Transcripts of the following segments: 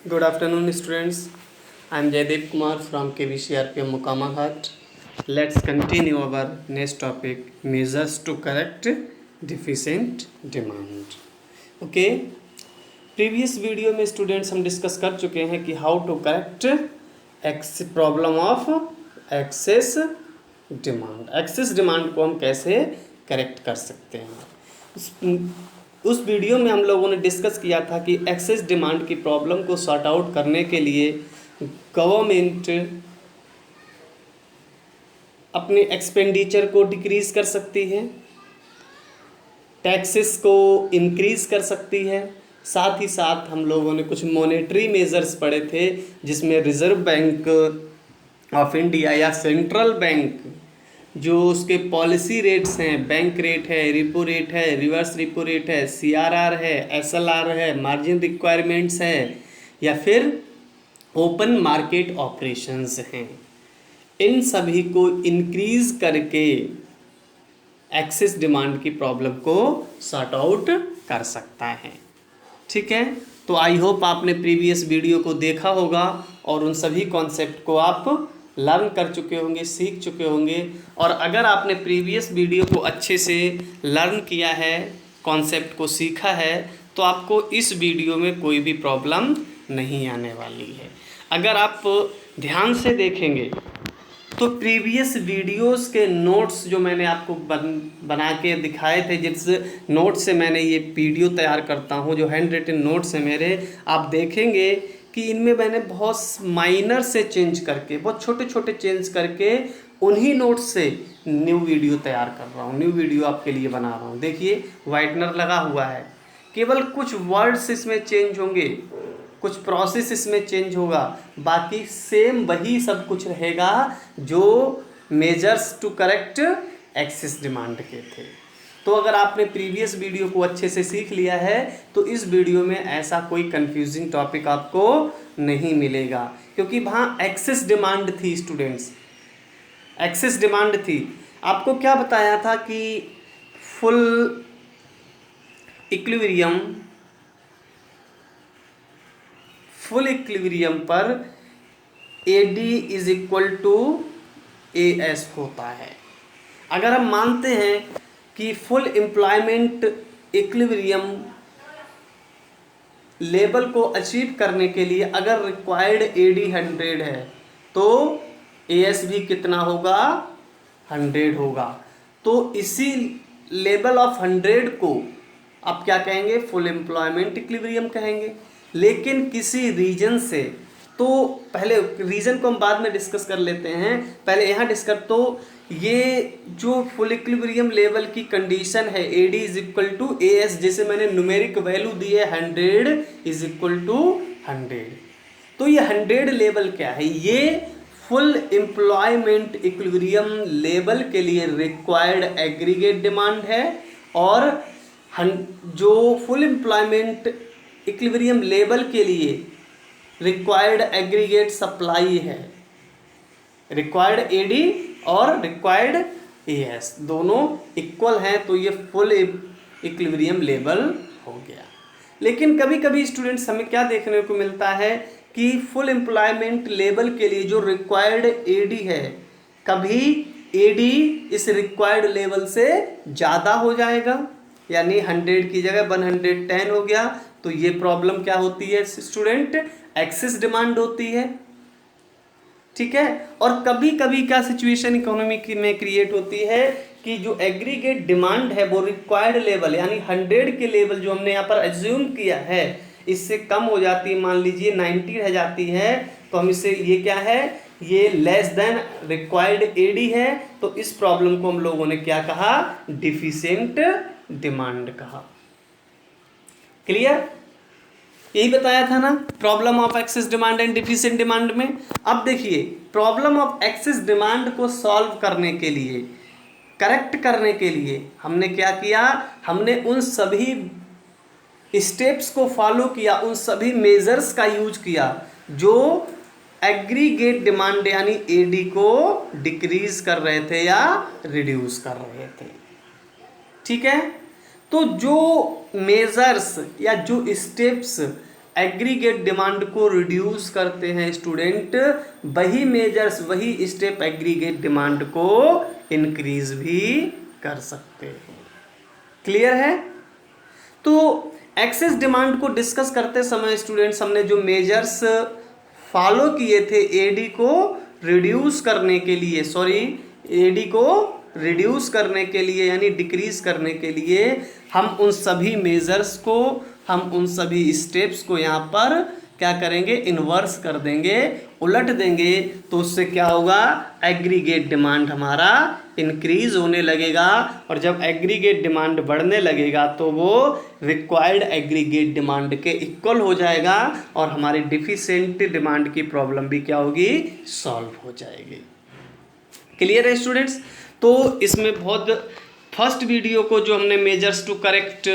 Good afternoon, students. I am Jaydeep Kumar from KVCRPM Mukamaghat. Let's continue our next topic: measures to correct deficient demand. Okay. Previous video में students हम discuss कर चुके हैं कि how to correct problem of excess demand. Excess demand को हम कैसे correct कर सकते हैं। उस वीडियो में हम लोगों ने डिस्कस किया था कि एक्सेस डिमांड की प्रॉब्लम को सॉर्ट आउट करने के लिए गवर्नमेंट अपने एक्सपेंडिचर को डिक्रीज कर सकती है, टैक्सेस को इंक्रीज कर सकती है। साथ ही साथ हम लोगों ने कुछ मॉनेटरी मेजर्स पढ़े थे जिसमें रिजर्व बैंक ऑफ इंडिया या सेंट्रल बैंक जो उसके पॉलिसी रेट्स हैं, बैंक रेट है, रिपो रेट है, रिवर्स रिपो रेट है, सीआरआर है, एसएलआर है, मार्जिन रिक्वायरमेंट्स है या फिर ओपन मार्केट ऑपरेशंस हैं, इन सभी को इंक्रीज करके एक्सेस डिमांड की प्रॉब्लम को सॉर्ट आउट कर सकता है। ठीक है, तो आई होप आपने प्रीवियस वीडियो को देखा होगा और उन सभी कॉन्सेप्ट को आप लर्न कर चुके होंगे, सीख चुके होंगे। और अगर आपने प्रीवियस वीडियो को अच्छे से लर्न किया है, कॉन्सेप्ट को सीखा है, तो आपको इस वीडियो में कोई भी प्रॉब्लम नहीं आने वाली है। अगर आप ध्यान से देखेंगे तो प्रीवियस वीडियोस के नोट्स जो मैंने आपको बना के दिखाए थे, जिस नोट से मैंने ये वीडियो तैयार करता हूँ, जो हैंड रिटन नोट्स हैं मेरे, आप देखेंगे कि इनमें मैंने बहुत माइनर से चेंज करके, बहुत छोटे छोटे चेंज करके उन्हीं नोट्स से न्यू वीडियो तैयार कर रहा हूँ, न्यू वीडियो आपके लिए बना रहा हूँ। देखिए वाइटनर लगा हुआ है, केवल कुछ वर्ड्स इसमें चेंज होंगे, कुछ प्रोसेस इसमें चेंज होगा, बाकी सेम वही सब कुछ रहेगा जो measures to correct excess demand के थे। तो अगर आपने प्रीवियस वीडियो को अच्छे से सीख लिया है तो इस वीडियो में ऐसा कोई कंफ्यूजिंग टॉपिक आपको नहीं मिलेगा, क्योंकि वहाँ एक्सेस डिमांड थी स्टूडेंट्स, एक्सेस डिमांड थी। आपको क्या बताया था कि फुल इक्विलिब्रियम पर AD is equal to AS होता है। अगर हम मानते हैं कि फुल एम्प्लॉयमेंट इक्विलिब्रियम लेवल को अचीव करने के लिए अगर रिक्वायर्ड AD 100 है तो AS भी कितना होगा, 100 होगा। तो इसी लेवल ऑफ 100 को आप क्या कहेंगे, फुल एम्प्लॉयमेंट इक्विलिब्रियम कहेंगे। लेकिन किसी रीजन से, तो पहले रीजन को हम बाद में डिस्कस कर लेते हैं, पहले यहाँ डिस्कस। तो ये जो फुल इक्विलिब्रियम लेवल की कंडीशन है AD is equal to AS, जैसे मैंने न्यूमेरिक वैल्यू दी है 100 इज इक्वल टू 100। तो ये 100 लेवल क्या है, ये फुल एम्प्लॉयमेंट इक्विलिब्रियम लेवल के लिए रिक्वायर्ड एग्रीगेट डिमांड है, और जो फुल एम्प्लॉयमेंट इक्विलिब्रियम लेवल के लिए रिक्वायर्ड एग्रीगेट सप्लाई है। रिक्वायर्ड AD और रिक्वायर्ड AS दोनों इक्वल हैं, तो ये फुल इक्विलिब्रियम लेवल हो गया। लेकिन कभी कभी स्टूडेंट्स हमें क्या देखने को मिलता है कि फुल एम्प्लॉयमेंट लेवल के लिए जो रिक्वायर्ड AD है, कभी AD इस रिक्वायर्ड लेवल से ज़्यादा हो जाएगा, यानी 100 की जगह 110 हो गया। तो ये प्रॉब्लम क्या होती है स्टूडेंट, एक्सेस डिमांड होती है। ठीक है, और कभी कभी क्या सिचुएशन इकोनॉमी में क्रिएट होती है कि जो एग्रीगेट डिमांड है वो रिक्वायर्ड लेवल यानी 100 के लेवल जो हमने यहाँ पर एज्यूम किया है इससे कम हो जाती है, मान लीजिए 90 रह जाती है, तो हम इसे, ये क्या है, ये लेस देन रिक्वायर्ड AD है। तो इस प्रॉब्लम को हम लोगों ने क्या कहा, डिफिशिएंट डिमांड कहा। क्लियर, यही बताया था ना problem of excess demand and deficient demand में। अब देखिए प्रॉब्लम ऑफ एक्सेस डिमांड को सॉल्व करने के लिए, करेक्ट करने के लिए हमने क्या किया, हमने उन सभी स्टेप्स को फॉलो किया, उन सभी मेजर्स का यूज किया जो एग्रीगेट डिमांड यानी AD को डिक्रीज कर रहे थे या रिड्यूस कर रहे थे। ठीक है, तो जो मेजर्स या जो स्टेप्स एग्रीगेट डिमांड को रिड्यूस करते हैं स्टूडेंट, वही मेजर्स, वही स्टेप एग्रीगेट डिमांड को इंक्रीज भी कर सकते हैं। क्लियर है? तो एक्सेस डिमांड को डिस्कस करते समय स्टूडेंट्स हमने जो मेजर्स फॉलो किए थे एडी को रिड्यूस करने के लिए, एडी को रिड्यूस करने के लिए यानी डिक्रीज करने के लिए, हम उन सभी मेजर्स को, हम उन सभी स्टेप्स को यहाँ पर क्या करेंगे, इन्वर्स कर देंगे, उलट देंगे। तो उससे क्या होगा, एग्रीगेट डिमांड हमारा इंक्रीज होने लगेगा, और जब एग्रीगेट डिमांड बढ़ने लगेगा तो वो रिक्वायर्ड एग्रीगेट डिमांड के इक्वल हो जाएगा, और हमारी डिफिशिएंट डिमांड की प्रॉब्लम भी क्या होगी, सॉल्व हो जाएगी। क्लियर है स्टूडेंट्स? तो इसमें बहुत फर्स्ट वीडियो को जो हमने measures to correct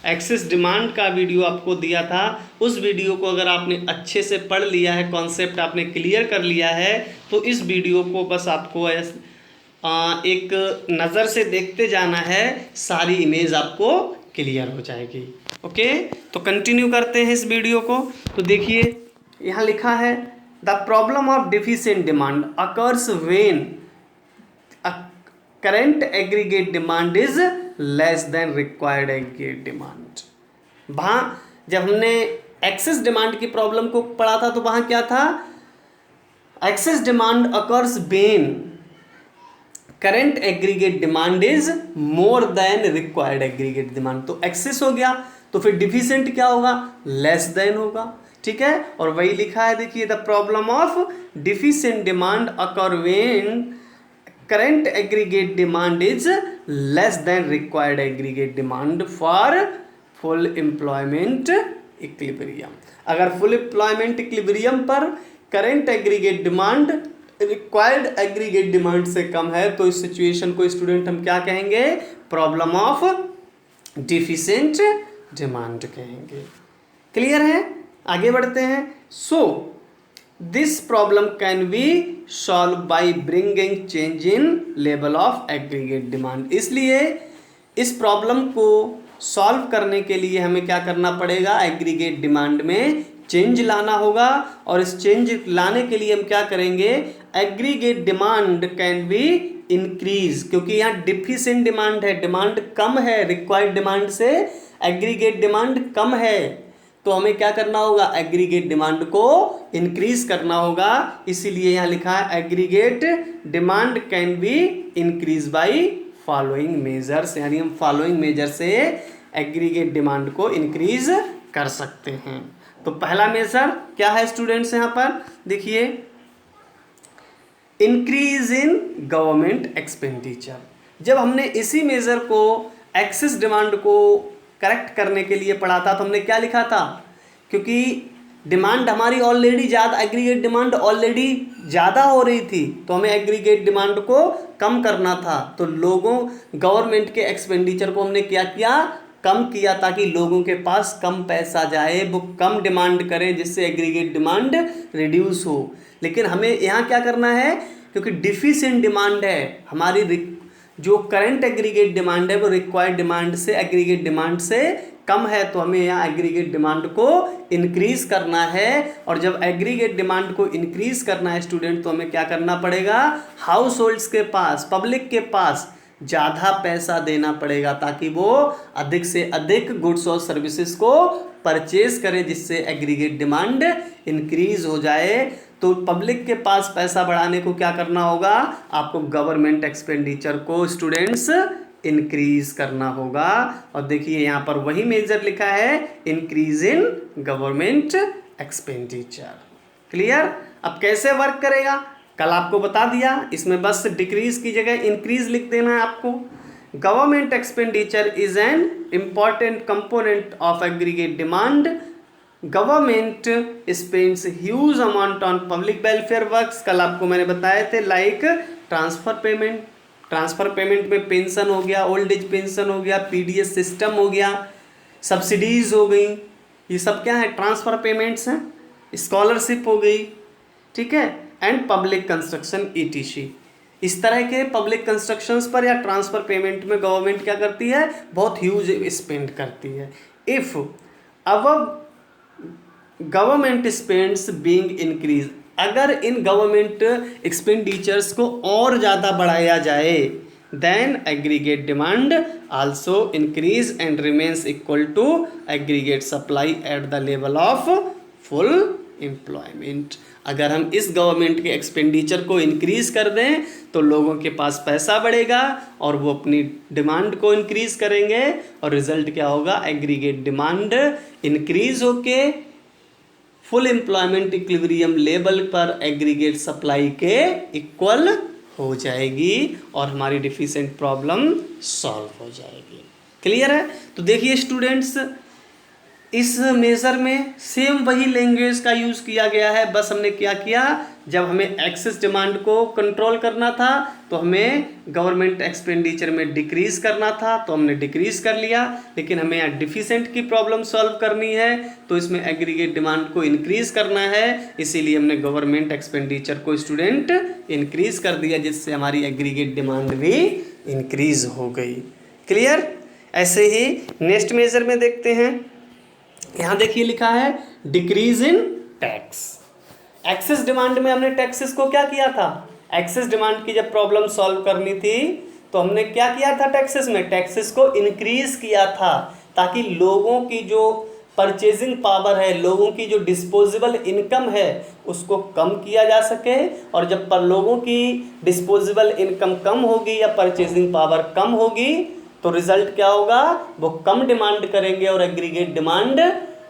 excess demand का वीडियो आपको दिया था, उस वीडियो को अगर आपने अच्छे से पढ़ लिया है, कॉन्सेप्ट आपने क्लियर कर लिया है, तो इस वीडियो को बस आपको एक नज़र से देखते जाना है, सारी इमेज आपको क्लियर हो जाएगी। ओके, तो कंटिन्यू करते हैं इस वीडियो को। तो देखिए यहाँ लिखा है, the problem of deficient demand occurs when current aggregate demand is less than required aggregate demand. वहाँ जब हमने एक्सेस डिमांड की प्रॉब्लम को पढ़ा था तो वहाँ क्या था, excess demand occurs when current aggregate demand is more than required aggregate demand. तो एक्सेस हो गया, तो फिर डिफिशिएंट क्या होगा, लेस देन होगा। ठीक है, और वही लिखा है, देखिए the problem of deficient demand occur when current aggregate demand is less than required aggregate demand for full employment equilibrium. अगर फुल एम्प्लॉयमेंट इक्विलिब्रियम पर current aggregate demand required aggregate demand से कम है, तो इस सिचुएशन को स्टूडेंट हम क्या कहेंगे, प्रॉब्लम ऑफ डिफिशिएंट डिमांड कहेंगे। क्लियर है? आगे बढ़ते हैं। So this problem can be solve by bringing change in level of aggregate demand. इसलिए इस प्रॉब्लम को सॉल्व करने के लिए हमें क्या करना पड़ेगा, एग्रीगेट डिमांड में चेंज लाना होगा, और इस चेंज लाने के लिए हम क्या करेंगे, aggregate demand can be increase, क्योंकि यहाँ डिफिशिएंट डिमांड है, डिमांड कम है, रिक्वायर्ड डिमांड से एग्रीगेट डिमांड कम है, तो हमें क्या करना होगा, एग्रीगेट डिमांड को इंक्रीज करना होगा। इसीलिए यहाँ लिखा है aggregate demand can be increase by following measures, यानी हम फॉलोइंग मेजर से एग्रीगेट डिमांड को इंक्रीज कर सकते हैं। तो पहला मेजर क्या है स्टूडेंट्स, यहाँ पर देखिए, इंक्रीज इन गवर्नमेंट एक्सपेंडिचर। जब हमने इसी मेजर को एक्सेस डिमांड को करेक्ट करने के लिए पढ़ा था, तो हमने क्या लिखा था, क्योंकि डिमांड हमारी ऑलरेडी ज़्यादा, एग्रीगेट डिमांड ऑलरेडी ज़्यादा हो रही थी, तो हमें एग्रीगेट डिमांड को कम करना था। तो लोगों, गवर्नमेंट के एक्सपेंडिचर को हमने क्या किया, कम किया, ताकि लोगों के पास कम पैसा जाए, वो कम डिमांड करें, जिससे एग्रीगेट डिमांड रिड्यूस हो। लेकिन हमें यहाँ क्या करना है, क्योंकि डिफिशिएंट डिमांड है हमारी, जो करंट एग्रीगेट डिमांड है वो रिक्वायर्ड डिमांड से, एग्रीगेट डिमांड से कम है, तो हमें यहाँ एग्रीगेट डिमांड को इंक्रीज करना है। और जब एग्रीगेट डिमांड को इंक्रीज करना है स्टूडेंट, तो हमें क्या करना पड़ेगा, हाउस होल्ड्स के पास, पब्लिक के पास ज़्यादा पैसा देना पड़ेगा, ताकि वो अधिक से अधिक गुड्स और सर्विसेज को परचेज करें, जिससे एग्रीगेट डिमांड इंक्रीज हो जाए। तो पब्लिक के पास पैसा बढ़ाने को क्या करना होगा, आपको गवर्नमेंट एक्सपेंडिचर को स्टूडेंट्स इंक्रीज करना होगा। और देखिए यहाँ पर वही मेजर लिखा है, increase in government expenditure. Clear? अब कैसे वर्क करेगा, कल आपको बता दिया, इसमें बस डिक्रीज की जगह इंक्रीज लिख देना है आपको। Government expenditure is an important component of aggregate demand. Government spends huge amount on public welfare works, कल आपको मैंने बताए थे, like transfer payment. Transfer payment में पेंशन हो गया, ओल्ड एज पेंशन हो गया, पीडीएस सिस्टम हो गया, सब्सिडीज हो गई, ये सब क्या है, ट्रांसफर पेमेंट्स हैं। स्कॉलरशिप हो गई, ठीक है, एंड पब्लिक कंस्ट्रक्शन ETC। इस तरह के पब्लिक कंस्ट्रक्शंस पर या ट्रांसफर पेमेंट में गवर्नमेंट क्या करती है, बहुत ह्यूज स्पेंड करती है। इफ़ अब गवर्नमेंट स्पेंड्स बीइंग इंक्रीज, अगर इन गवर्नमेंट एक्सपेंडिचर्स को और ज़्यादा बढ़ाया जाए, then aggregate demand also increase and remains equal to aggregate supply at the level of full employment. अगर हम इस गवर्नमेंट के एक्सपेंडिचर को इंक्रीज कर दें तो लोगों के पास पैसा बढ़ेगा और वो अपनी डिमांड को इंक्रीज करेंगे और रिजल्ट क्या होगा, एग्रीगेट डिमांड इंक्रीज होके फुल एम्प्लॉयमेंट इक्विलिब्रियम लेवल पर एग्रीगेट सप्लाई के इक्वल हो जाएगी और हमारी डिफिशिएंट प्रॉब्लम सॉल्व हो जाएगी। क्लियर है? तो देखिए स्टूडेंट्स, इस मेज़र में सेम वही लैंग्वेज का यूज़ किया गया है, बस हमने क्या किया, जब हमें एक्सेस डिमांड को कंट्रोल करना था तो हमें गवर्नमेंट एक्सपेंडिचर में डिक्रीज करना था तो हमने डिक्रीज कर लिया, लेकिन हमें यहाँ डिफिशिएंट की प्रॉब्लम सॉल्व करनी है तो इसमें एग्रीगेट डिमांड को इंक्रीज करना है, इसीलिए हमने गवर्नमेंट एक्सपेंडिचर को स्टूडेंट इंक्रीज कर दिया, जिससे हमारी एग्रीगेट डिमांड भी इंक्रीज हो गई। क्लियर? ऐसे ही नेक्स्ट मेजर में देखते हैं, यहाँ देखिए लिखा है decrease in tax. Excess demand में हमने टैक्सेस को क्या किया था, एक्सेस डिमांड की जब प्रॉब्लम सॉल्व करनी थी तो हमने क्या किया था, टैक्सेस में टैक्सेस को इंक्रीज किया था ताकि लोगों की जो परचेजिंग पावर है, लोगों की जो डिस्पोजेबल इनकम है उसको कम किया जा सके, और जब पर लोगों की डिस्पोजेबल इनकम कम होगी या परचेजिंग पावर कम होगी तो रिजल्ट क्या होगा, वो कम डिमांड करेंगे और एग्रीगेट डिमांड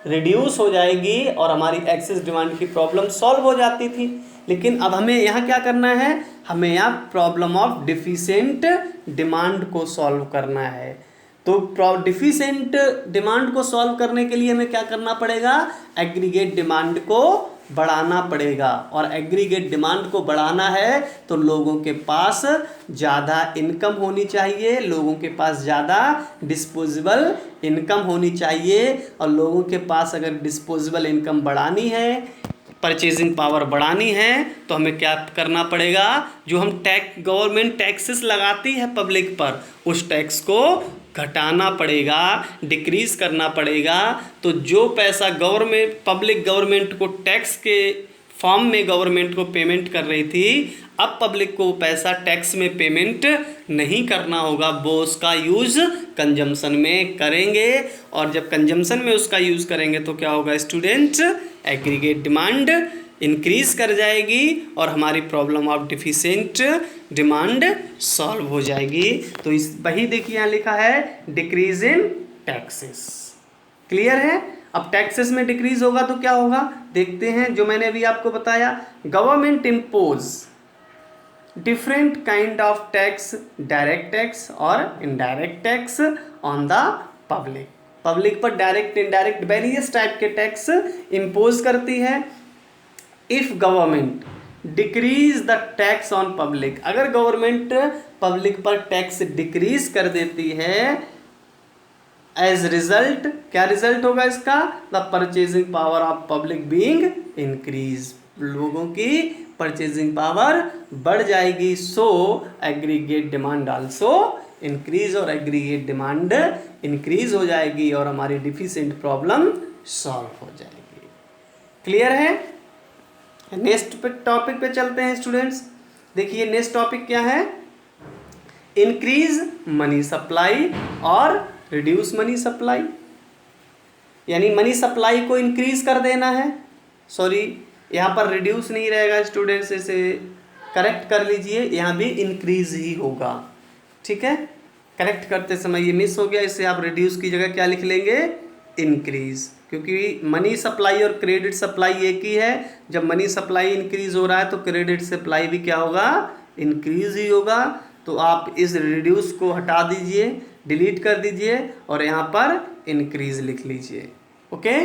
रिड्यूस हो जाएगी और हमारी एक्सेस डिमांड की प्रॉब्लम सॉल्व हो जाती थी। लेकिन अब हमें यहाँ क्या करना है, हमें यहाँ प्रॉब्लम ऑफ डिफिशिएंट डिमांड को सॉल्व करना है। तो डिफिशिएंट डिमांड को सॉल्व करने के लिए हमें क्या करना पड़ेगा, एग्रीगेट डिमांड को बढ़ाना पड़ेगा, और एग्रीगेट डिमांड को बढ़ाना है तो लोगों के पास ज़्यादा इनकम होनी चाहिए, लोगों के पास ज़्यादा डिस्पोजेबल इनकम होनी चाहिए, और लोगों के पास अगर डिस्पोजेबल इनकम बढ़ानी है, परचेजिंग पावर बढ़ानी है तो हमें क्या करना पड़ेगा, जो हम गवर्नमेंट टैक्सेस लगाती है पब्लिक पर उस टैक्स को घटाना पड़ेगा, डिक्रीज करना पड़ेगा। तो जो पैसा पब्लिक गवर्नमेंट को टैक्स के फॉर्म में गवर्नमेंट को पेमेंट कर रही थी, अब पब्लिक को पैसा टैक्स में पेमेंट नहीं करना होगा, वो उसका यूज़ कंजम्पशन में करेंगे, और जब कंजम्पशन में उसका यूज़ करेंगे तो क्या होगा स्टूडेंट, एग्रीगेट डिमांड इंक्रीज कर जाएगी और हमारी problem of deficient demand solve हो जाएगी। तो इस वही देखिए यहाँ लिखा है डिक्रीज इन टैक्सेस। क्लियर है? अब टैक्सेस में डिक्रीज होगा तो क्या होगा, देखते हैं। जो मैंने अभी आपको बताया, government impose different kind of tax, direct tax और indirect tax on the public. Public पर डायरेक्ट इनडायरेक्ट वेरियस टाइप के टैक्स इम्पोज करती है। If government decrease the tax on public, अगर गवर्नमेंट पब्लिक पर टैक्स डिक्रीज कर देती है, एज रिजल्ट क्या रिजल्ट होगा इसका, the purchasing power of public being increase, लोगों की परचेजिंग पावर बढ़ जाएगी, so aggregate demand also increase, और एग्रीगेट डिमांड इंक्रीज हो जाएगी और हमारी डिफिशिएंट प्रॉब्लम सॉल्व हो जाएगी। क्लियर है? नेक्स्ट टॉपिक पे चलते हैं स्टूडेंट्स। देखिए नेक्स्ट टॉपिक क्या है, इंक्रीज मनी सप्लाई और रिड्यूस मनी सप्लाई, यानी मनी सप्लाई को इंक्रीज कर देना है, सॉरी यहाँ पर रिड्यूस नहीं रहेगा स्टूडेंट्स, इसे करेक्ट कर लीजिए, यहाँ भी इंक्रीज ही होगा। ठीक है, करेक्ट करते समय ये मिस हो गया, इससे आप रिड्यूस की जगह क्या लिख लेंगे, इंक्रीज, क्योंकि मनी सप्लाई और क्रेडिट सप्लाई एक ही है। जब मनी सप्लाई इंक्रीज हो रहा है तो क्रेडिट सप्लाई भी क्या होगा, इंक्रीज ही होगा। तो आप इस रिड्यूस को हटा दीजिए, डिलीट कर दीजिए और यहाँ पर इंक्रीज लिख लीजिए। ओके,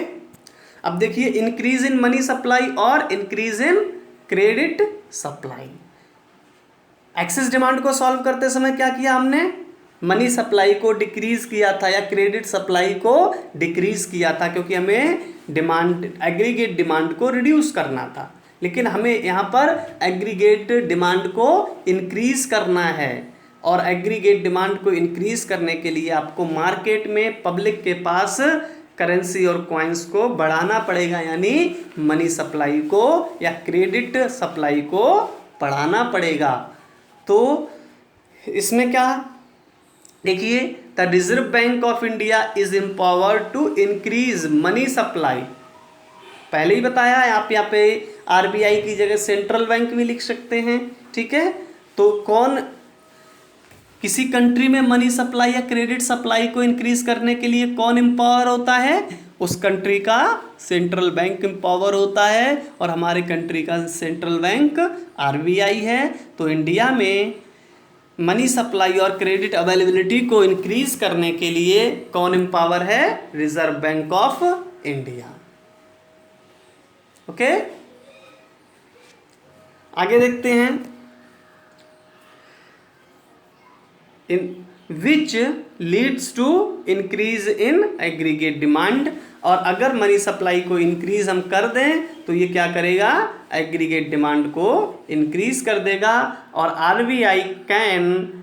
अब देखिए इंक्रीज इन मनी सप्लाई और increase in credit supply. Access demand को सॉल्व करते समय क्या किया हमने, मनी सप्लाई को डिक्रीज किया था या क्रेडिट सप्लाई को डिक्रीज किया था, क्योंकि हमें डिमांड एग्रीगेट डिमांड को रिड्यूस करना था। लेकिन हमें यहाँ पर एग्रीगेट डिमांड को इंक्रीज करना है, और एग्रीगेट डिमांड को इंक्रीज करने के लिए आपको मार्केट में पब्लिक के पास करेंसी और कॉइन्स को बढ़ाना पड़ेगा, यानी मनी सप्लाई को या क्रेडिट सप्लाई को बढ़ाना पड़ेगा। तो इसमें क्या देखिए, the Reserve Bank of India is empowered to increase money supply. पहले ही बताया है, आप यहाँ पे आरबीआई की जगह सेंट्रल बैंक भी लिख सकते हैं, ठीक है। तो कौन किसी कंट्री में मनी सप्लाई या क्रेडिट सप्लाई को इंक्रीज करने के लिए कौन एम्पावर होता है? उस कंट्री का सेंट्रल बैंक एम्पावर होता है, और हमारे कंट्री का सेंट्रल बैंक आरबीआई है। तो इंडिया में मनी सप्लाई और क्रेडिट अवेलेबिलिटी को इंक्रीज करने के लिए कौन एम्पावर है? Reserve Bank of India. Okay, आगे देखते हैं। In which leads to increase in aggregate demand, और अगर मनी सप्लाई को इंक्रीज हम कर दें तो ये क्या करेगा? एग्रीगेट डिमांड को इंक्रीज कर देगा। और RBI can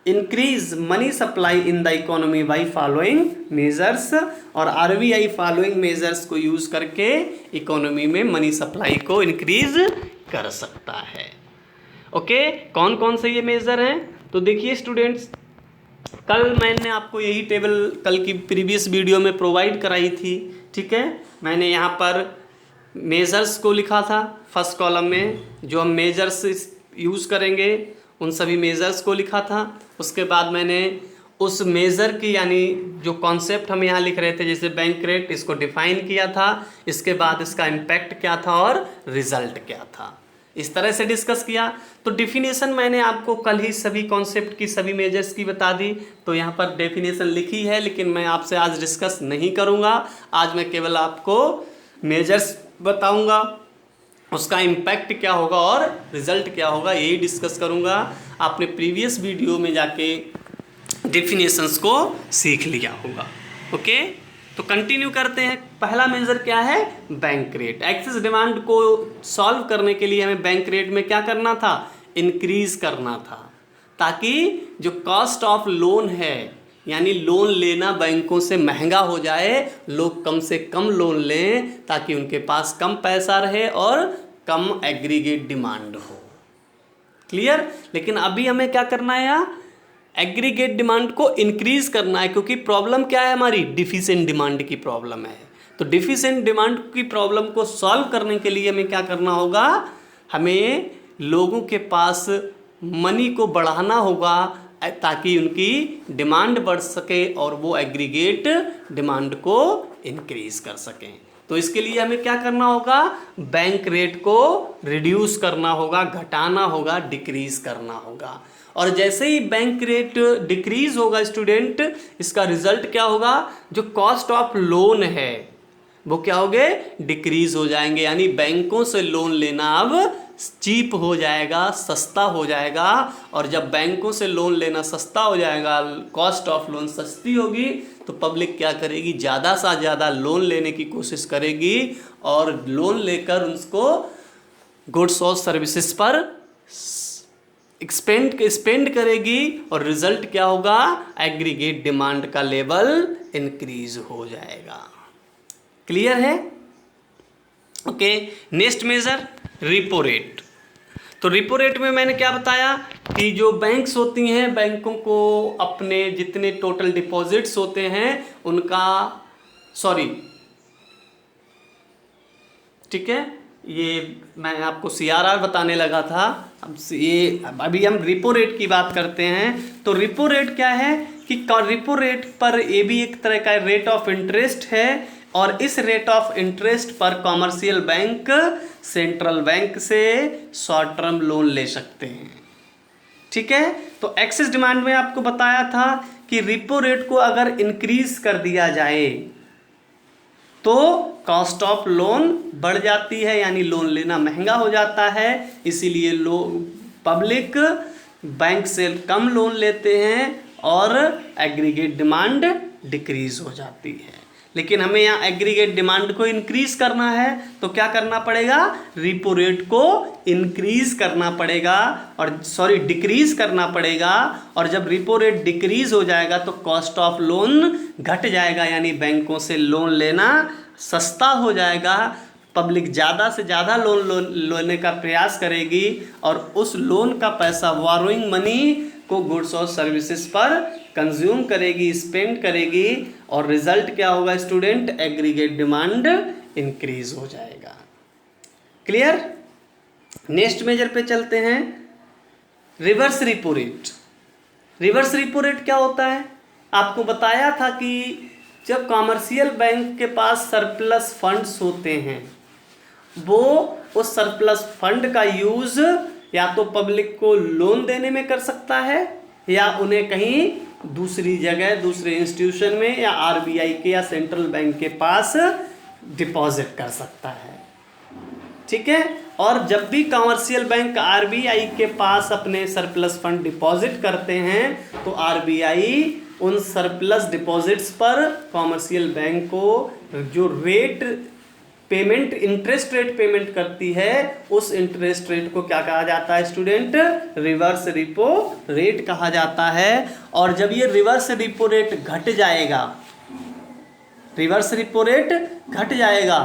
increase money supply in the economy by following measures, और आरबीआई फॉलोइंग मेजर्स को यूज करके इकोनॉमी में मनी सप्लाई को इंक्रीज कर सकता है। ओके, कौन कौन से ये मेजर हैं? तो देखिए स्टूडेंट्स, कल मैंने आपको यही टेबल कल की प्रीवियस वीडियो में प्रोवाइड कराई थी, ठीक है। मैंने यहाँ पर मेजर्स को लिखा था फर्स्ट कॉलम में, जो हम मेजर्स यूज़ करेंगे उन सभी मेजर्स को लिखा था। उसके बाद मैंने उस मेज़र की यानी जो कॉन्सेप्ट हम यहाँ लिख रहे थे, जैसे बैंक रेट, इसको डिफाइन किया था। इसके बाद इसका इम्पैक्ट क्या था और रिजल्ट क्या था, इस तरह से डिस्कस किया। तो डेफिनेशन मैंने आपको कल ही सभी कॉन्सेप्ट की, सभी मेजर्स की बता दी। तो यहाँ पर डेफिनेशन लिखी है, लेकिन मैं आपसे आज डिस्कस नहीं करूँगा। आज मैं केवल आपको मेजर्स बताऊँगा, उसका इम्पैक्ट क्या होगा और रिजल्ट क्या होगा, यही डिस्कस करूँगा। आपने प्रीवियस वीडियो में जाके डेफिनेशंस को सीख लिया होगा। ओके, तो कंटिन्यू करते हैं। पहला मेजर क्या है? Bank rate. एक्सेस डिमांड को सॉल्व करने के लिए हमें बैंक रेट में क्या करना था? इंक्रीज करना था, ताकि जो कॉस्ट ऑफ लोन है, यानी लोन लेना बैंकों से महंगा हो जाए, लोग कम से कम लोन लें, ताकि उनके पास कम पैसा रहे और कम एग्रीगेट डिमांड हो। क्लियर? लेकिन अभी हमें क्या करना है? यहाँ एग्रीगेट डिमांड को इंक्रीज करना है, क्योंकि प्रॉब्लम क्या है हमारी? डिफिशिएंट डिमांड की प्रॉब्लम है। तो डिफिशिएंट डिमांड की प्रॉब्लम को सॉल्व करने के लिए हमें क्या करना होगा? हमें लोगों के पास मनी को बढ़ाना होगा, ताकि उनकी डिमांड बढ़ सके और वो एग्रीगेट डिमांड को इंक्रीज कर सकें। तो इसके लिए हमें क्या करना होगा? बैंक रेट को रिड्यूस करना होगा, घटाना होगा, डिक्रीज करना होगा। और जैसे ही बैंक रेट डिक्रीज होगा स्टूडेंट, इसका रिजल्ट क्या होगा? जो कॉस्ट ऑफ लोन है वो क्या हो गए? डिक्रीज हो जाएंगे, यानी बैंकों से लोन लेना अब चीप हो जाएगा, सस्ता हो जाएगा। और जब बैंकों से लोन लेना सस्ता हो जाएगा, कॉस्ट ऑफ लोन सस्ती होगी, तो पब्लिक क्या करेगी? ज़्यादा से ज़्यादा लोन लेने की कोशिश करेगी, और लोन लेकर उसको गुड्स और सर्विसेज पर स्पेंड करेगी, और रिजल्ट क्या होगा? एग्रीगेट डिमांड का लेवल इंक्रीज हो जाएगा। क्लियर है? Okay, next measure repo rate. तो रिपो रेट में मैंने क्या बताया कि जो बैंक्स होती हैं, बैंकों को अपने जितने टोटल डिपॉजिट्स होते हैं उनका, ठीक है, ये मैं आपको CRR बताने लगा था। अब ये अभी हम रिपो रेट की बात करते हैं। तो रिपो रेट क्या है कि रिपो रेट पर ये भी एक तरह का रेट ऑफ इंटरेस्ट है, और इस रेट ऑफ इंटरेस्ट पर कॉमर्शियल बैंक सेंट्रल बैंक से शॉर्ट टर्म लोन ले सकते हैं। ठीक है, तो एक्सेस डिमांड में आपको बताया था कि रिपो रेट को अगर इंक्रीज कर दिया जाए तो कॉस्ट ऑफ लोन बढ़ जाती है, यानी लोन लेना महंगा हो जाता है। इसीलिए लोग पब्लिक बैंक से कम लोन लेते हैं और एग्रीगेट डिमांड डिक्रीज हो जाती है। लेकिन हमें यहाँ एग्रीगेट डिमांड को इंक्रीज करना है, तो क्या करना पड़ेगा, रिपो रेट को इंक्रीज करना पड़ेगा, और सॉरी डिक्रीज करना पड़ेगा। और जब रिपो रेट डिक्रीज हो जाएगा तो कॉस्ट ऑफ लोन घट जाएगा, यानी बैंकों से लोन लेना सस्ता हो जाएगा। पब्लिक ज़्यादा से ज़्यादा लोन लेने का प्रयास करेगी और उस लोन का पैसा बोरोइंग मनी को गुड्स और सर्विसेज पर कंज्यूम करेगी, स्पेंड करेगी, और रिजल्ट क्या होगा स्टूडेंट, एग्रीगेट डिमांड इंक्रीज हो जाएगा। क्लियर। नेक्स्ट मेजर पे चलते हैं, reverse repo rate. Reverse repo rate क्या होता है, आपको बताया था कि जब कॉमर्शियल बैंक के पास सरप्लस फंड्स होते हैं, वो उस सरप्लस फंड का यूज या तो पब्लिक को लोन देने में कर सकता है, या उन्हें कहीं दूसरी जगह, दूसरे इंस्टीट्यूशन में, या आरबीआई के या सेंट्रल बैंक के पास डिपॉजिट कर सकता है। ठीक है। और जब भी कमर्शियल बैंक आरबीआई के पास अपने सरप्लस फंड डिपॉजिट करते हैं, तो आरबीआई उन सरप्लस डिपॉजिट्स पर कमर्शियल बैंक को जो rate payment, interest rate payment करती है, उस इंटरेस्ट रेट को क्या कहा जाता है स्टूडेंट, रिवर्स रिपो रेट कहा जाता है। और जब ये रिवर्स रिपो रेट घट जाएगा, रिवर्स रिपो रेट घट जाएगा,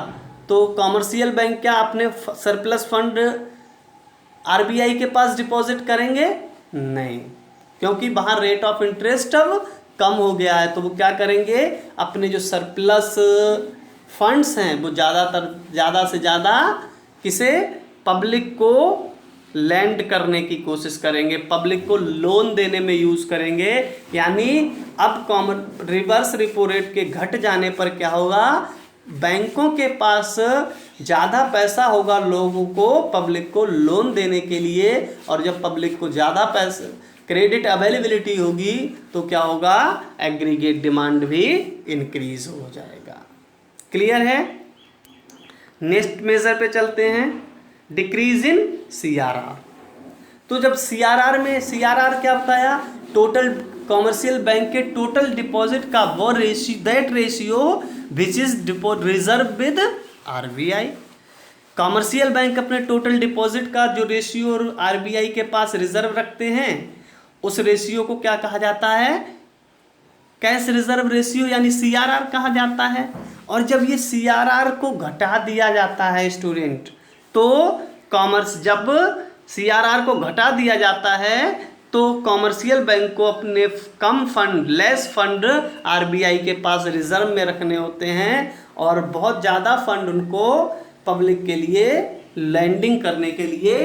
तो कॉमर्शियल बैंक क्या अपने सरप्लस फंड आरबीआई के पास डिपॉजिट करेंगे? नहीं, क्योंकि बाहर रेट ऑफ इंटरेस्ट अब कम हो गया है। तो वो क्या करेंगे, अपने जो सरप्लस फंड्स हैं वो ज़्यादा से ज़्यादा किसे, पब्लिक को लैंड करने की कोशिश करेंगे, पब्लिक को लोन देने में यूज़ करेंगे। यानी अब रिवर्स रिपो रेट के घट जाने पर क्या होगा, बैंकों के पास ज़्यादा पैसा होगा लोगों को पब्लिक को लोन देने के लिए, और जब पब्लिक को ज़्यादा पैसा, क्रेडिट अवेलेबिलिटी होगी, तो क्या होगा, एग्रीगेट डिमांड भी इंक्रीज हो जाएगा। क्लियर है। नेक्स्ट मेजर पे चलते हैं, डिक्रीज इन सीआरआर। तो जब सीआरआर में, सीआरआर क्या बताया, टोटल कॉमर्शियल बैंक के टोटल डिपॉजिट का वो ratio, that ratio which is reserve with RBI. Commercial bank अपने टोटल डिपॉजिट का जो रेशियो आरबीआई के पास रिजर्व रखते हैं, उस रेशियो को क्या कहा जाता है, कैश रिजर्व रेशियो, यानी सीआरआर कहा जाता है। और जब ये सीआरआर को घटा दिया जाता है स्टूडेंट, तो जब सीआरआर को घटा दिया जाता है, तो कॉमर्शियल बैंक को अपने कम फंड, लेस फंड आरबीआई के पास रिजर्व में रखने होते हैं, और बहुत ज़्यादा फंड उनको पब्लिक के लिए लैंडिंग करने के लिए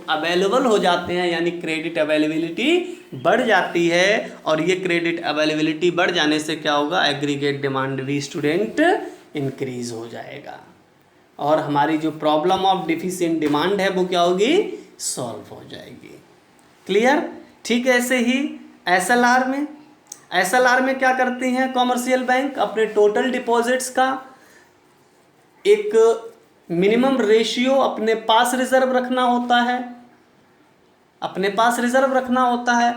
अवेलेबल हो जाते हैं, यानी क्रेडिट अवेलेबिलिटी बढ़ जाती है। और ये क्रेडिट अवेलेबिलिटी बढ़ जाने से क्या होगा, एग्रीगेट डिमांड भी स्टूडेंट इंक्रीज हो जाएगा, और हमारी जो प्रॉब्लम ऑफ डिफिशिएंट डिमांड है वो क्या होगी, सॉल्व हो जाएगी। क्लियर। ठीक है। ऐसे ही एसएलआर में, एसएलआर में क्या करते हैं कॉमर्शियल बैंक, अपने टोटल डिपॉजिट्स का एक मिनिमम रेशियो अपने पास रिजर्व रखना होता है, अपने पास रिजर्व रखना होता है।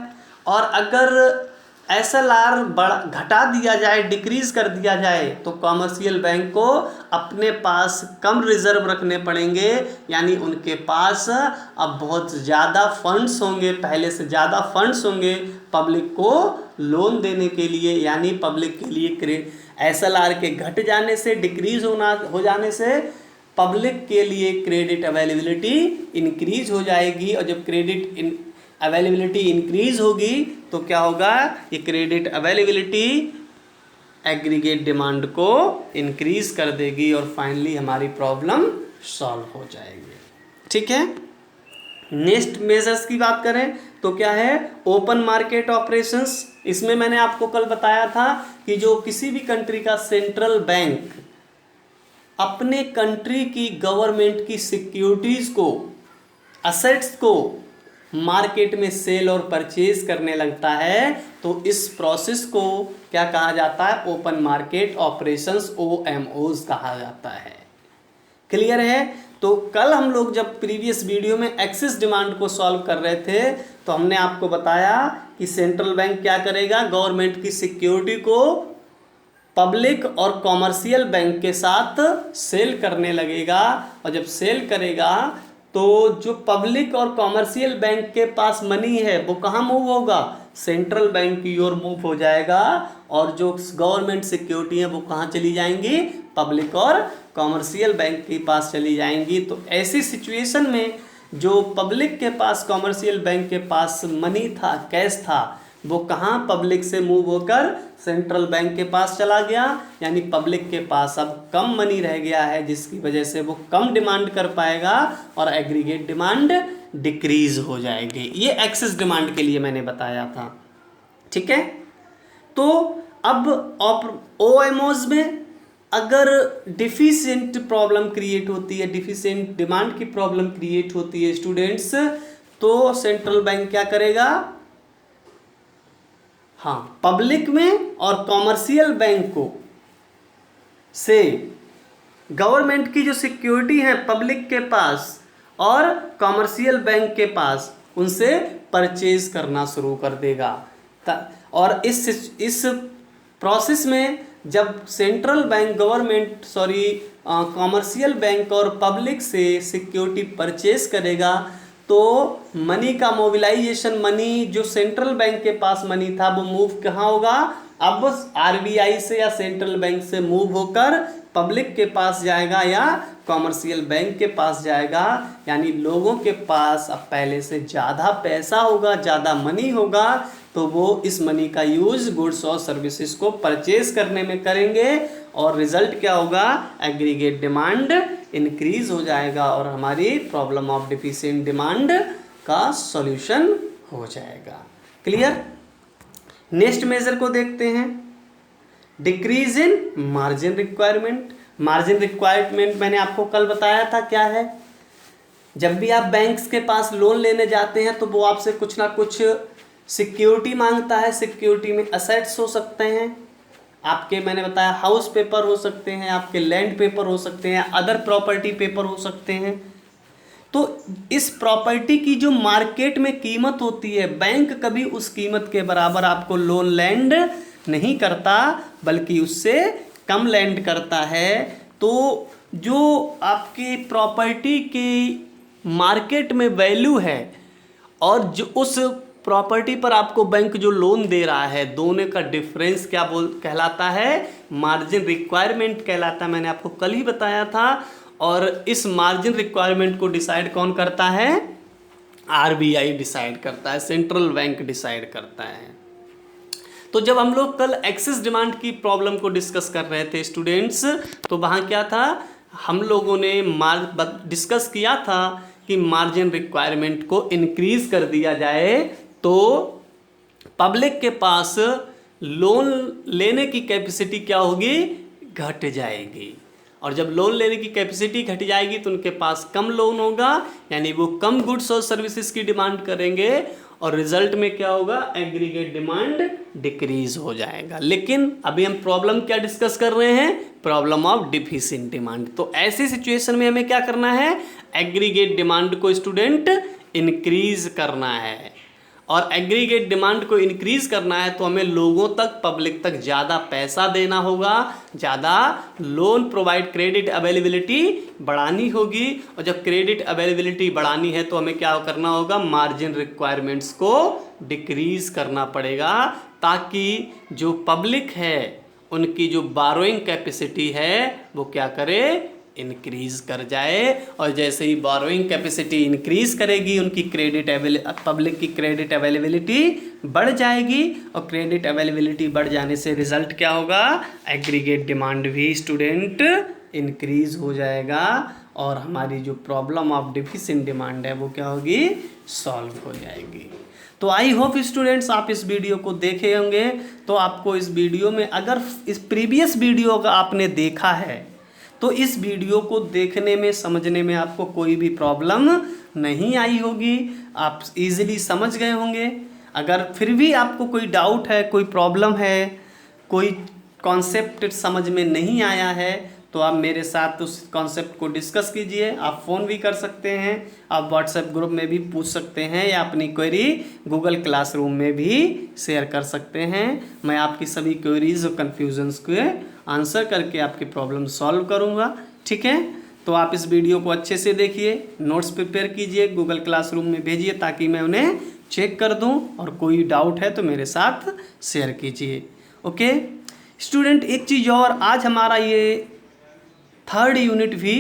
और अगर एसएलआर घटा दिया जाए, डिक्रीज कर दिया जाए, तो कॉमर्शियल बैंक को अपने पास कम रिजर्व रखने पड़ेंगे, यानी उनके पास अब बहुत ज़्यादा फंड्स होंगे, पहले से ज़्यादा फंड्स होंगे पब्लिक को लोन देने के लिए। यानी पब्लिक के लिए एसएलआर के घट जाने से, डिक्रीज हो जाने से पब्लिक के लिए क्रेडिट अवेलेबिलिटी इंक्रीज हो जाएगी। और जब क्रेडिट अवेलेबिलिटी इंक्रीज होगी तो क्या होगा, ये क्रेडिट अवेलेबिलिटी एग्रीगेट डिमांड को इंक्रीज कर देगी, और फाइनली हमारी प्रॉब्लम सॉल्व हो जाएगी। ठीक है। नेक्स्ट मेजर्स की बात करें तो क्या है, ओपन मार्केट ऑपरेशंस। इसमें मैंने आपको कल बताया था कि जो किसी भी कंट्री का सेंट्रल बैंक अपने कंट्री की गवर्नमेंट की सिक्योरिटीज को, असेट्स को मार्केट में सेल और परचेज करने लगता है, तो इस प्रोसेस को क्या कहा जाता है, ओपन मार्केट ऑपरेशंस, OMOs कहा जाता है। क्लियर है। तो कल हम लोग जब प्रीवियस वीडियो में एक्सेस डिमांड को सॉल्व कर रहे थे, तो हमने आपको बताया कि सेंट्रल बैंक क्या करेगा, गवर्नमेंट की सिक्योरिटी को पब्लिक और कॉमर्शियल बैंक के साथ सेल करने लगेगा, और जब सेल करेगा तो जो पब्लिक और कॉमर्शियल बैंक के पास मनी है वो कहाँ मूव होगा, सेंट्रल बैंक की ओर मूव हो जाएगा, और जो गवर्नमेंट सिक्योरिटी है वो कहाँ चली जाएंगी, पब्लिक और कॉमर्शियल बैंक के पास चली जाएंगी। तो ऐसी सिचुएशन में जो पब्लिक के पास, कॉमर्शियल बैंक के पास मनी था, कैश था, वो कहाँ पब्लिक से मूव होकर सेंट्रल बैंक के पास चला गया, यानी पब्लिक के पास अब कम मनी रह गया है, जिसकी वजह से वो कम डिमांड कर पाएगा और एग्रीगेट डिमांड डिक्रीज हो जाएगी। ये एक्सेस डिमांड के लिए मैंने बताया था, ठीक है। तो अब ओएमओज में अगर डिफिशिएंट प्रॉब्लम क्रिएट होती है, डिफिशिएंट डिमांड की प्रॉब्लम क्रिएट होती है स्टूडेंट्स, तो सेंट्रल बैंक क्या करेगा, हाँ, पब्लिक में और कॉमर्शियल बैंक को से गवर्नमेंट की जो सिक्योरिटी है पब्लिक के पास और कॉमर्शियल बैंक के पास, उनसे परचेज करना शुरू कर देगा। और इस प्रोसेस में जब सेंट्रल बैंक कॉमर्शियल बैंक और पब्लिक से सिक्योरिटी परचेज करेगा, तो मनी का मोबिलाइजेशन, मनी जो सेंट्रल बैंक के पास मनी था वो मूव कहाँ होगा, अब आरबीआई से या सेंट्रल बैंक से मूव होकर पब्लिक के पास जाएगा या कॉमर्शियल बैंक के पास जाएगा। यानी लोगों के पास अब पहले से ज़्यादा पैसा होगा, ज़्यादा मनी होगा, तो वो इस मनी का यूज गुड्स और सर्विसेज को परचेज करने में करेंगे, और रिजल्ट क्या होगा, एग्रीगेट डिमांड इंक्रीज हो जाएगा और हमारी प्रॉब्लम ऑफ डिफिशिएंट डिमांड का सॉल्यूशन हो जाएगा। क्लियर। नेक्स्ट मेजर को देखते हैं, decrease in margin requirement. Margin requirement मैंने आपको कल बताया था क्या है। जब भी आप बैंक्स के पास लोन लेने जाते हैं तो वो आपसे कुछ ना कुछ सिक्योरिटी मांगता है। सिक्योरिटी में असेट्स हो सकते हैं आपके, मैंने बताया हाउस पेपर हो सकते हैं, आपके लैंड पेपर हो सकते हैं, अदर प्रॉपर्टी पेपर हो सकते हैं। तो इस प्रॉपर्टी की जो मार्केट में कीमत होती है, बैंक कभी उस कीमत के बराबर आपको लोन लैंड नहीं करता, बल्कि उससे कम लैंड करता है। तो जो आपकी प्रॉपर्टी की मार्केट में वैल्यू है और जो उस प्रॉपर्टी पर आपको बैंक जो लोन दे रहा है, दोनों का डिफरेंस क्या कहलाता है, मार्जिन रिक्वायरमेंट कहलाता है। मैंने आपको कल ही बताया था। और इस मार्जिन रिक्वायरमेंट को डिसाइड कौन करता है, आरबीआई डिसाइड करता है, सेंट्रल बैंक डिसाइड करता है। तो जब हम लोग कल एक्सेस डिमांड की प्रॉब्लम को डिस्कस कर रहे थे स्टूडेंट्स, तो वहाँ क्या था, हम लोगों ने डिस्कस किया था कि मार्जिन रिक्वायरमेंट को इंक्रीज कर दिया जाए तो पब्लिक के पास लोन लेने की कैपेसिटी क्या होगी, घट जाएगी। और जब लोन लेने की कैपेसिटी घट जाएगी तो उनके पास कम लोन होगा, यानी वो कम गुड्स और सर्विसेज की डिमांड करेंगे, और रिजल्ट में क्या होगा, एग्रीगेट डिमांड डिक्रीज हो जाएगा। लेकिन अभी हम प्रॉब्लम क्या डिस्कस कर रहे हैं, प्रॉब्लम ऑफ डिफिशिएंट डिमांड। तो ऐसी सिचुएशन में हमें क्या करना है, एग्रीगेट डिमांड को स्टूडेंट इंक्रीज करना है। और एग्रीगेट डिमांड को इंक्रीज करना है तो हमें लोगों तक, पब्लिक तक ज़्यादा पैसा देना होगा, ज़्यादा लोन प्रोवाइड, क्रेडिट अवेलेबिलिटी बढ़ानी होगी। और जब क्रेडिट अवेलेबिलिटी बढ़ानी है तो हमें क्या करना होगा, मार्जिन रिक्वायरमेंट्स को डिक्रीज करना पड़ेगा, ताकि जो पब्लिक है उनकी जो बारोइंग कैपेसिटी है वो क्या करे, इंक्रीज कर जाए। और जैसे ही बोरोइंग कैपेसिटी इंक्रीज करेगी, उनकी पब्लिक की क्रेडिट अवेलेबिलिटी बढ़ जाएगी, और क्रेडिट अवेलेबिलिटी बढ़ जाने से रिजल्ट क्या होगा, एग्रीगेट डिमांड भी स्टूडेंट इंक्रीज हो जाएगा, और हमारी जो प्रॉब्लम ऑफ डिफिशिएंट डिमांड है वो क्या होगी, सॉल्व हो जाएगी। तो आई होप स्टूडेंट्स आप इस वीडियो को देखे होंगे। तो आपको इस वीडियो में, अगर इस प्रीवियस वीडियो का आपने देखा है तो इस वीडियो को देखने में, समझने में आपको कोई भी प्रॉब्लम नहीं आई होगी, आप इजीली समझ गए होंगे। अगर फिर भी आपको कोई डाउट है, कोई प्रॉब्लम है, कोई कॉन्सेप्ट समझ में नहीं आया है, तो आप मेरे साथ उस कॉन्सेप्ट को डिस्कस कीजिए। आप फ़ोन भी कर सकते हैं, आप व्हाट्सएप ग्रुप में भी पूछ सकते हैं, या अपनी क्वेरी गूगल क्लासरूम में भी शेयर कर सकते हैं। मैं आपकी सभी क्वेरीज और कन्फ्यूजन्स के आंसर करके आपकी प्रॉब्लम सॉल्व करूँगा। ठीक है, तो आप इस वीडियो को अच्छे से देखिए, नोट्स प्रिपेयर कीजिए, गूगल क्लासरूम में भेजिए ताकि मैं उन्हें चेक कर दूं, और कोई डाउट है तो मेरे साथ शेयर कीजिए। ओके स्टूडेंट, एक चीज़ और, आज हमारा ये 3rd यूनिट भी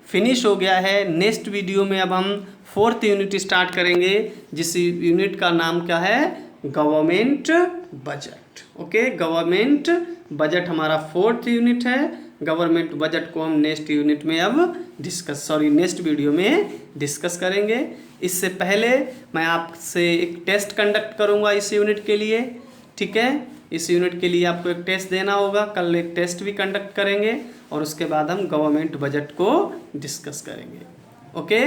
फिनिश हो गया है। नेक्स्ट वीडियो में अब हम 4th यूनिट स्टार्ट करेंगे, जिस यूनिट का नाम क्या है, government budget. Okay, government budget हमारा 4th यूनिट है। गवर्नमेंट बजट को हम नेक्स्ट यूनिट में अब नेक्स्ट वीडियो में डिस्कस करेंगे। इससे पहले मैं आपसे एक टेस्ट कंडक्ट करूंगा इस यूनिट के लिए। ठीक है, इस यूनिट के लिए आपको एक टेस्ट देना होगा, कल एक टेस्ट भी कंडक्ट करेंगे और उसके बाद हम गवर्नमेंट बजट को डिस्कस करेंगे। Okay,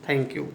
thank you.